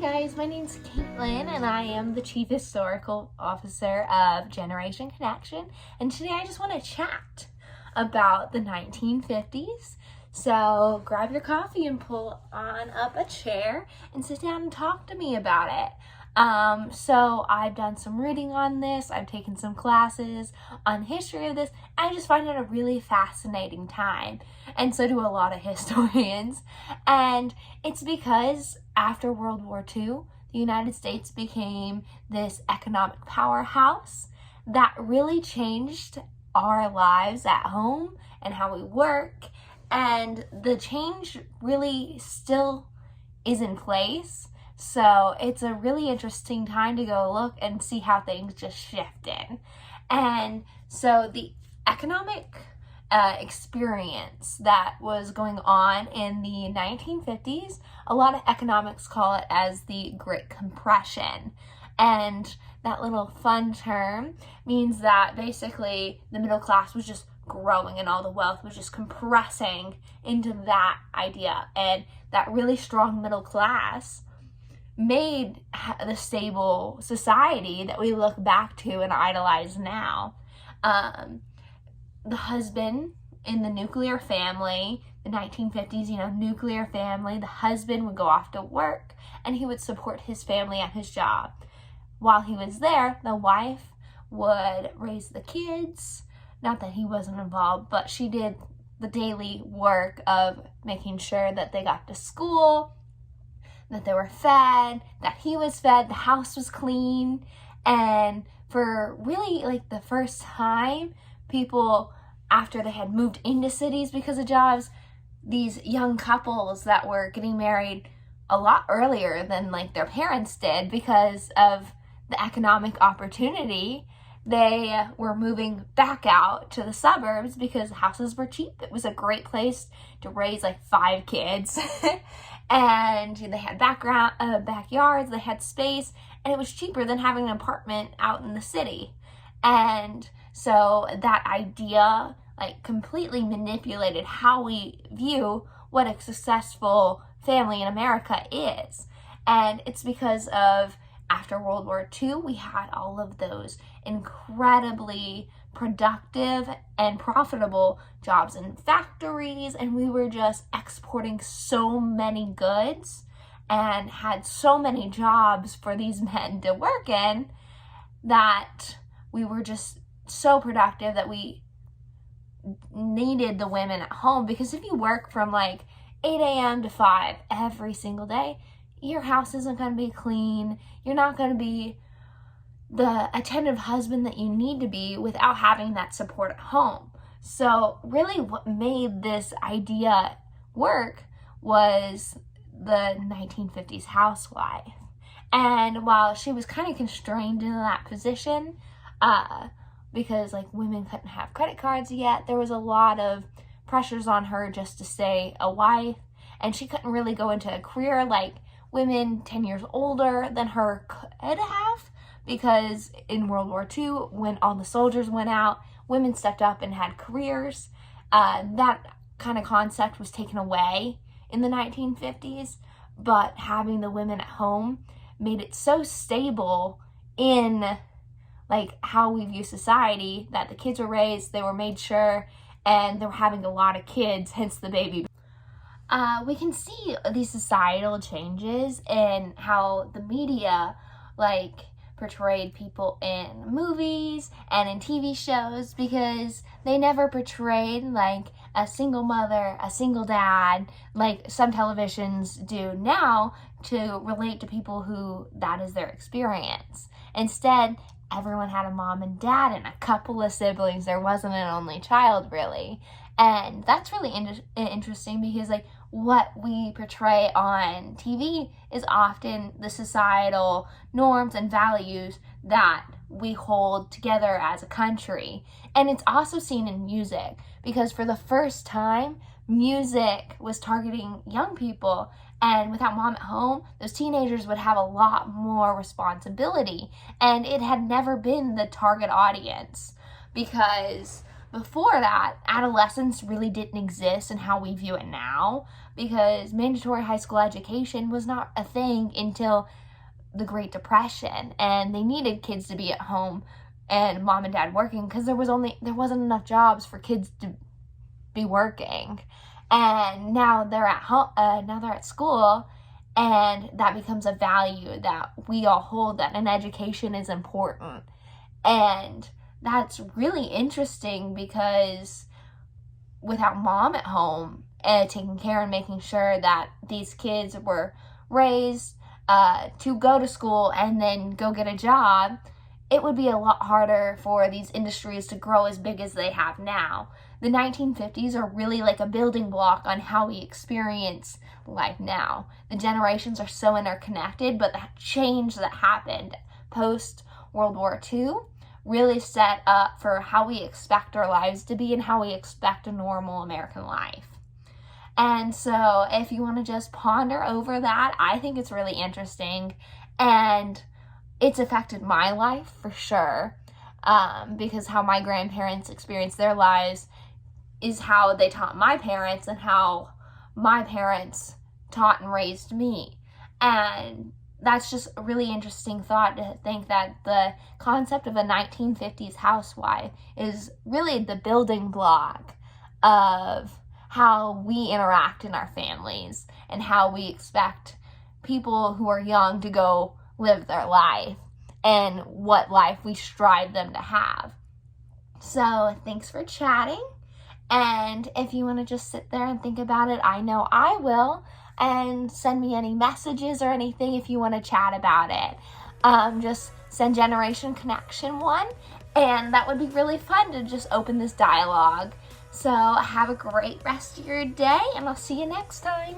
Hi guys, my name's Caitlin and I am the Chief Historical Officer of Generation Connection, and today I just want to chat about the 1950s. So grab your coffee and pull on up a chair and sit down and talk to me about it. So I've done some reading on this, I've taken some classes on the history of this, and I just find it a really fascinating time, and so do a lot of historians. And it's because after World War II, the United States became this economic powerhouse that really changed our lives at home and how we work, and the change really still is in place. So it's a really interesting time to go look and see how things just shifted. And so the economic experience that was going on in the 1950s, a lot of economics call it as the Great Compression. And that little fun term means that basically the middle class was just growing and all the wealth was just compressing into that idea. And that really strong middle class made the stable society that we look back to and idolize now. The husband in the nuclear family, the 1950s, nuclear family, the husband would go off to work and he would support his family at his job. While he was there, the wife would raise the kids. Not that he wasn't involved, but she did the daily work of making sure that they got to school, that they were fed, that he was fed, the house was clean. And for really like the first time, people, after they had moved into cities because of jobs, these young couples that were getting married a lot earlier than like their parents did because of the economic opportunity, they were moving back out to the suburbs because houses were cheap. It was a great place to raise like 5 kids. And they had backyards, they had space, and it was cheaper than having an apartment out in the city. And so that idea like completely manipulated how we view what a successful family in America is. And it's because of after World War II, we had all of those incredibly productive and profitable jobs in factories, and we were just exporting so many goods and had so many jobs for these men to work in that we were just so productive that we needed the women at home. Because if you work from like 8 a.m. to 5 every single day, your house isn't going to be clean. You're not going to be the attentive husband that you need to be without having that support at home. So really what made this idea work was the 1950s housewife. And while she was kind of constrained in that position, because like women couldn't have credit cards yet, there was a lot of pressures on her just to stay a wife, and she couldn't really go into a career like women 10 years older than her could have, because in World War II, when all the soldiers went out, women stepped up and had careers. That kind of concept was taken away in the 1950s, but having the women at home made it so stable in like how we view society that the kids were raised, they were made sure, and they were having a lot of kids, hence the baby. We can see these societal changes in how the media like portrayed people in movies and in TV shows, because they never portrayed like a single mother, a single dad, like some televisions do now to relate to people who that is their experience. Instead, everyone had a mom and dad and a couple of siblings. There wasn't an only child really. And that's really interesting because like what we portray on TV is often the societal norms and values that we hold together as a country. And it's also seen in music, because for the first time, music was targeting young people, and without mom at home, those teenagers would have a lot more responsibility, and it had never been the target audience, because before that, adolescence really didn't exist in how we view it now, because mandatory high school education was not a thing until the Great Depression, and they needed kids to be at home and mom and dad working because there wasn't enough jobs for kids to be working. And now they're at home, now they're at school, and that becomes a value that we all hold, that an education is important. And that's really interesting because without mom at home taking care and making sure that these kids were raised to go to school and then go get a job, it would be a lot harder for these industries to grow as big as they have now. The 1950s are really like a building block on how we experience life now. The generations are so interconnected, but the change that happened post World War II really set up for how we expect our lives to be and how we expect a normal American life. And so if you want to just ponder over that, I think it's really interesting, and it's affected my life for sure, because how my grandparents experienced their lives is how they taught my parents and how my parents taught and raised me. And that's just a really interesting thought, to think that the concept of a 1950s housewife is really the building block of how we interact in our families and how we expect people who are young to go live their life and what life we strive them to have. So thanks for chatting. And if you want to just sit there and think about it, I know I will. And send me any messages or anything if you want to chat about it. Just send Generation Connection one, and that would be really fun to just open this dialogue. So have a great rest of your day, and I'll see you next time.